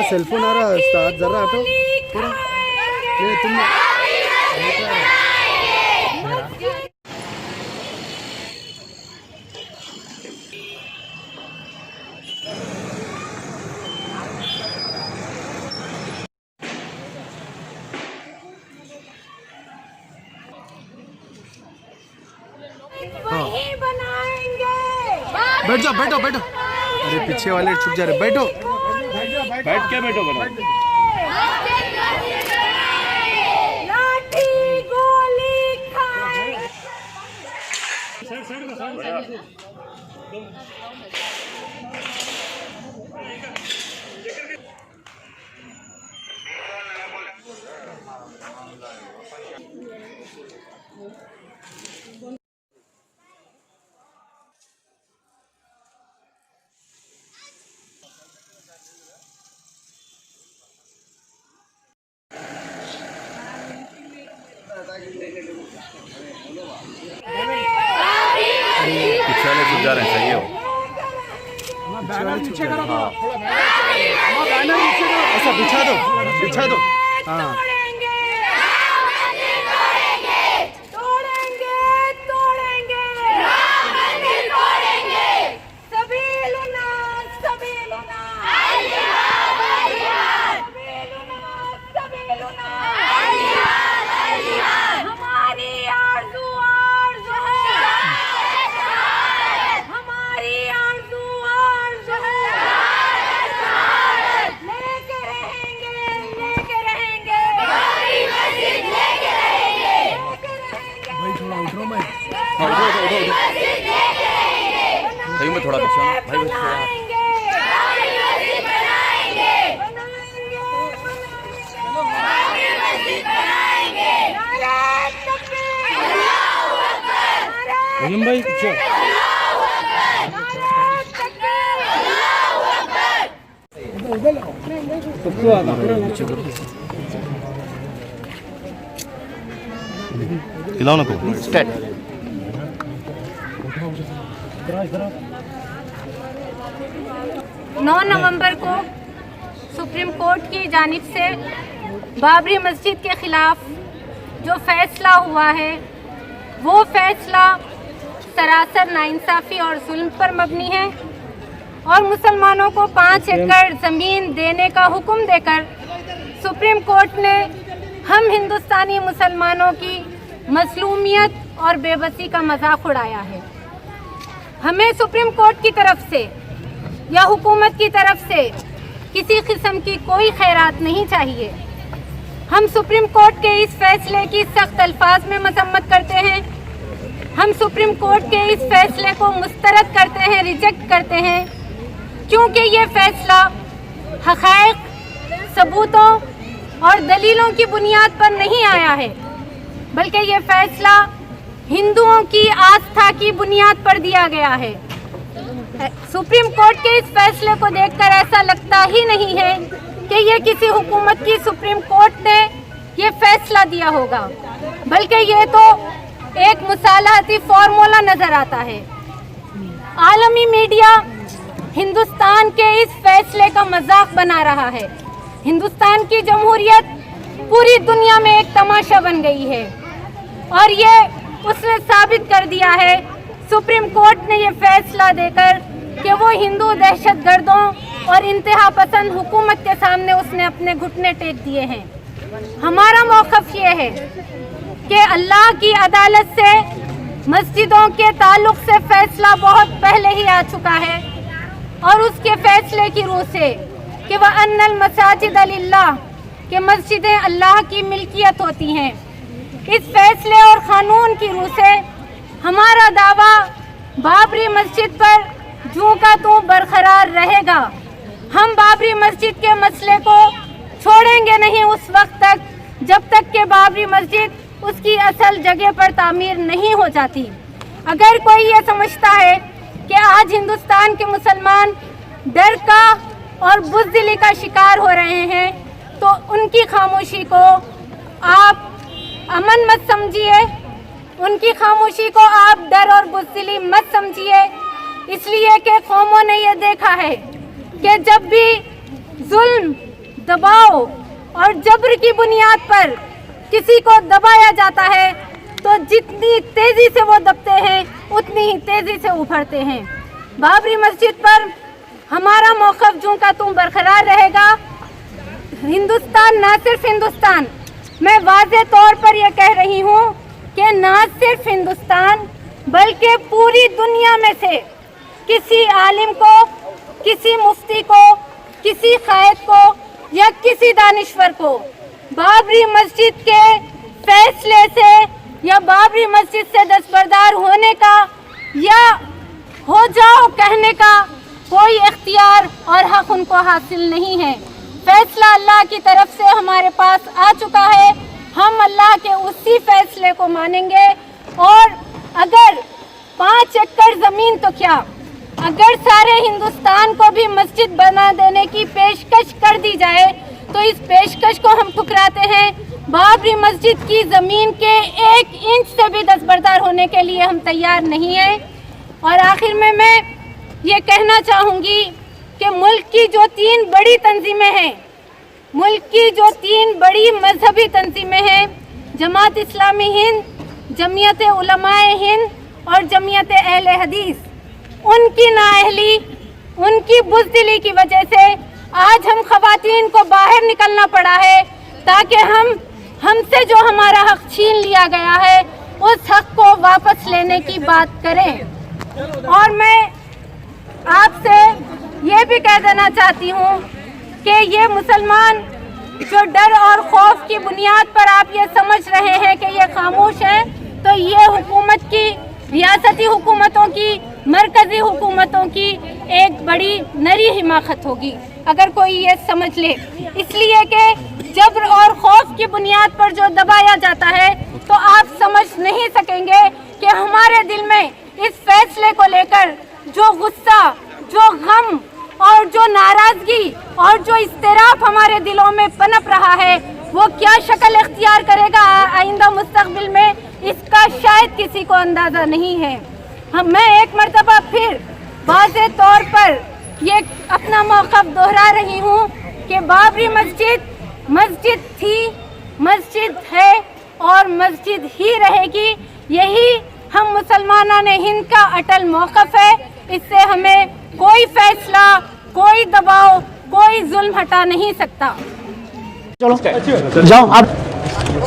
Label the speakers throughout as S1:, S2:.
S1: Cell phone आ रहा है उस्ताद, जरा हटो थोड़ा। ये तुम बैठ जाओ बैठो बैठो। अरे पीछे वाले छुप जा रहे, बैठो
S2: बैठ के बैठो बना।
S3: लाठी गोली खाए।
S2: पीछे वाले छुप जा रहे हैं, सही है वो।
S1: पीछे करो, ऐसा बिछा दो बिछा दो। हाँ
S2: भाई मैं थोड़ा पीछे हूँ भाई, थोड़ा
S1: भाई पीछे।
S2: खिलाओ ना को स्टार्ट।
S3: 9 नवंबर को सुप्रीम कोर्ट की जानिब से बाबरी मस्जिद के ख़िलाफ़ जो फ़ैसला हुआ है वो फ़ैसला सरासर नाइंसाफ़ी और जुल्म पर मबनी है और मुसलमानों को 5 एकड़ ज़मीन देने का हुक्म देकर सुप्रीम कोर्ट ने हम हिंदुस्तानी मुसलमानों की मज़लूमियत और बेबसी का मजाक उड़ाया है। हमें सुप्रीम कोर्ट की तरफ से या हुकूमत की तरफ से किसी किस्म की कोई खैरात नहीं चाहिए। हम सुप्रीम कोर्ट के इस फैसले की सख्त अल्फाज में मजम्मत करते हैं। हम सुप्रीम कोर्ट के इस फैसले को मुस्तरद करते हैं, रिजेक्ट करते हैं, क्योंकि ये फैसला हक़ाइक़, सबूतों और दलीलों की बुनियाद पर नहीं आया है, बल्कि ये फैसला हिंदुओं की आस्था की बुनियाद पर दिया गया है। सुप्रीम कोर्ट के इस फैसले को देखकर ऐसा लगता ही नहीं है कि ये किसी हुकूमत की सुप्रीम कोर्ट ने ये फैसला दिया होगा, बल्कि ये तो एक मुसालहती फॉर्मूला नजर आता है। आलमी मीडिया हिंदुस्तान के इस फैसले का मजाक बना रहा है। हिंदुस्तान की जमहूरियत पूरी दुनिया में एक तमाशा बन गई है और ये उसने साबित कर दिया है सुप्रीम कोर्ट ने ये फैसला देकर कि वो हिंदू दहशतगर्दों और इंतहा पसंद हुकूमत के सामने उसने अपने घुटने टेक दिए हैं। हमारा मौक़िफ़ ये है कि अल्लाह की अदालत से मस्जिदों के ताल्लुक़ से फैसला बहुत पहले ही आ चुका है और उसके फैसले की रूह से कि वह अन्नल मसाजिद लिल्लाह, कि मस्जिदें अल्लाह की मिल्कियत होती हैं, इस फैसले और क़ानून की रूह से हमारा दावा बाबरी मस्जिद पर जूं का तूं बरकरार रहेगा। हम बाबरी मस्जिद के मसले को छोड़ेंगे नहीं उस वक्त तक जब तक कि बाबरी मस्जिद उसकी असल जगह पर तामीर नहीं हो जाती। अगर कोई ये समझता है कि आज हिंदुस्तान के मुसलमान डर का और बुज़दिली का शिकार हो रहे हैं, तो उनकी खामोशी को आप अमन मत समझिए, उनकी खामोशी को आप डर और बुज़दिली मत समझिए, इसलिए कि कौमों ने ये देखा है कि जब भी जुल्म दबाव और जबर की बुनियाद पर किसी को दबाया जाता है तो जितनी तेजी से वो दबते हैं उतनी ही तेजी से उभरते हैं। बाबरी मस्जिद पर हमारा मौक़िफ़ जूं का तूं बरकरार रहेगा। हिंदुस्तान, ना सिर्फ हिंदुस्तान, मैं वाज़े तौर पर यह कह रही हूँ कि ना सिर्फ हिंदुस्तान बल्कि पूरी दुनिया में से किसी आलिम को, किसी मुफ्ती को, किसी क़ायद को या किसी दानिश्वर को बाबरी मस्जिद के फैसले से या बाबरी मस्जिद से दस्तबरदार होने का या हो जाओ कहने का कोई इख्तियार और हक उनको हासिल नहीं है। फैसला अल्लाह की तरफ से हमारे पास आ चुका है, हम अल्लाह के उसी फैसले को मानेंगे। और अगर 5 एकड़ ज़मीन तो क्या, अगर सारे हिंदुस्तान को भी मस्जिद बना देने की पेशकश कर दी जाए तो इस पेशकश को हम ठुकराते हैं। बाबरी मस्जिद की ज़मीन के 1 इंच से भी दस्तबरदार होने के लिए हम तैयार नहीं हैं। और आखिर में मैं ये कहना चाहूँगी कि मुल्क की जो 3 बड़ी तंजीमें हैं, मुल्क की जो 3 बड़ी मजहबी तंजीमें हैं, जमात इस्लामी हिंद, जमीयत उलमाए हिंद और जमीयत अहले हदीस, उनकी नाअहली, उनकी बुज़दिली की वजह से आज हम ख़वातीन को बाहर निकलना पड़ा है ताकि हमसे जो हमारा हक छीन लिया गया है उस हक को वापस लेने की बात करें। और मैं आपसे ये भी कह देना चाहती हूँ कि ये मुसलमान जो डर और खौफ की बुनियाद पर आप ये समझ रहे हैं कि ये खामोश हैं, तो ये हुकूमत की, रियासती हुकूमतों की, मरकज़ी हुकूमतों की एक बड़ी नरी हिमाकत होगी अगर कोई ये समझ ले। इसलिए कि जबर और खौफ की बुनियाद पर जो दबाया जाता है तो आप समझ नहीं सकेंगे कि हमारे दिल में इस फैसले को लेकर जो गुस्सा, जो गम और जो नाराज़गी और जो इस्तिराफ हमारे दिलों में पनप रहा है वो क्या शक्ल इख्तियार करेगा आइंदा मुस्तक़बिल में, इसका शायद किसी को अंदाज़ा नहीं है। मैं एक मरतबा फिर वाज़े तौर पर ये अपना मौक़िफ़ दोहरा रही हूँ कि बाबरी मस्जिद मस्जिद थी, मस्जिद है और मस्जिद ही रहेगी। यही हम मुसलमानान हिंद का अटल मौक़िफ़ है। इससे हमें कोई फैसला, कोई दबाव, कोई जुल्म हटा नहीं सकता।
S4: चलो जाओ आप।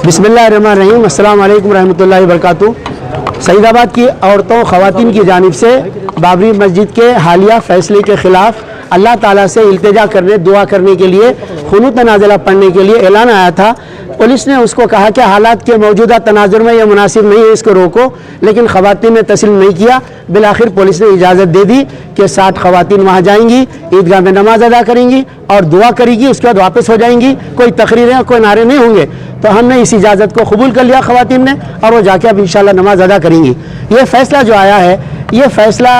S4: बिस्मिल्लाहिर्रहमानिर्रहीम, अस्सलाम वालेकुम रहमतुल्लाहि व बरकातुहू। सईदाबाद की औरतों ख़वातीन की जानिब से बाबरी मस्जिद के हालिया फ़ैसले के ख़िलाफ़ अल्लाह ताला से इल्तिजा करने, दुआ करने के लिए, खुनूत नाज़िला पढ़ने के लिए ऐलान आया था। पुलिस ने उसको कहा कि हालात के मौजूदा तनाजुर में यह मुनासिब नहीं है, इसको रोको, लेकिन ख़वातीन ने तस्लीम नहीं किया। बिलाखिर पुलिस ने इजाज़त दे दी कि 60 ख़वातीन वहाँ जाएंगी, ईदगाह में नमाज अदा करेंगी और दुआ करेगी, उसके बाद वापस हो जाएंगी। कोई तकरीरें, कोई नारे नहीं होंगे। तो हमने इस इजाज़त को कबूल कर लिया ख़वातीन ने, और वो जाके अब इंशाअल्लाह नमाज अदा करेंगी। ये फ़ैसला जो आया है, ये फ़ैसला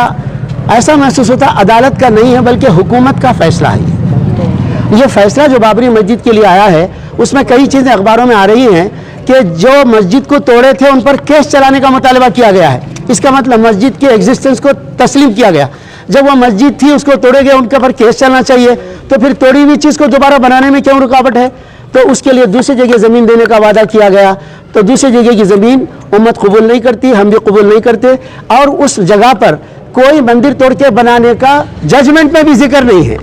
S4: ऐसा महसूस होता अदालत का नहीं है बल्कि हुकूमत का फ़ैसला है। ये फ़ैसला जो बाबरी मस्जिद के लिए आया है उसमें कई चीज़ें अखबारों में आ रही हैं कि जो मस्जिद को तोड़े थे उन पर केस चलाने का मुतालबा किया गया है। इसका मतलब मस्जिद के एग्जिस्टेंस को तस्लीम किया गया। जब वो मस्जिद थी उसको तोड़े गए, उनके ऊपर केस चलना चाहिए, तो फिर तोड़ी हुई चीज़ को दोबारा बनाने में क्यों रुकावट है? तो उसके लिए दूसरी जगह ज़मीन देने का वादा किया गया, तो दूसरी जगह की ज़मीन उम्मत कबूल नहीं करती, हम भी कबूल नहीं करते। और उस जगह पर कोई मंदिर तोड़ के बनाने का जजमेंट में भी जिक्र नहीं है।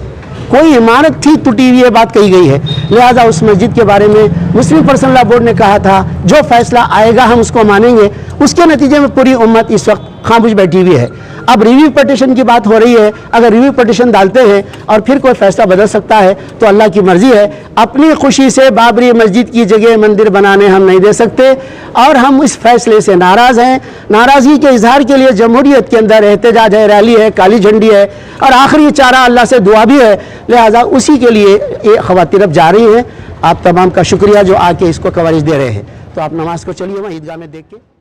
S4: कोई इमारत थी, टूटी हुई है, बात कही गई है। लिहाजा उस मस्जिद के बारे में मुस्लिम पर्सनल लॉ बोर्ड ने कहा था जो फैसला आएगा हम उसको मानेंगे। उसके नतीजे में पूरी उम्मत इस वक्त खामोश बैठी हुई है। अब रिव्यू पटिशन की बात हो रही है, अगर रिव्यू पटिशन डालते हैं और फिर कोई फैसला बदल सकता है तो अल्लाह की मर्जी है। अपनी खुशी से बाबरी मस्जिद की जगह मंदिर बनाने हम नहीं दे सकते और हम इस फैसले से नाराज़ हैं। नाराज़गी के इजहार के लिए जमहूरियत के अंदर एहतजाज है, रैली है, काली झंडी है और आखिरी चारा अल्लाह से दुआ भी है। लिहाजा उसी के लिए ये ख़वातीन अब जा रही हैं। आप तमाम का शुक्रिया जो आके इसको कवरेज दे रहे हैं। तो आप नमाज को चलिए वहाँ ईदगाह में देख के।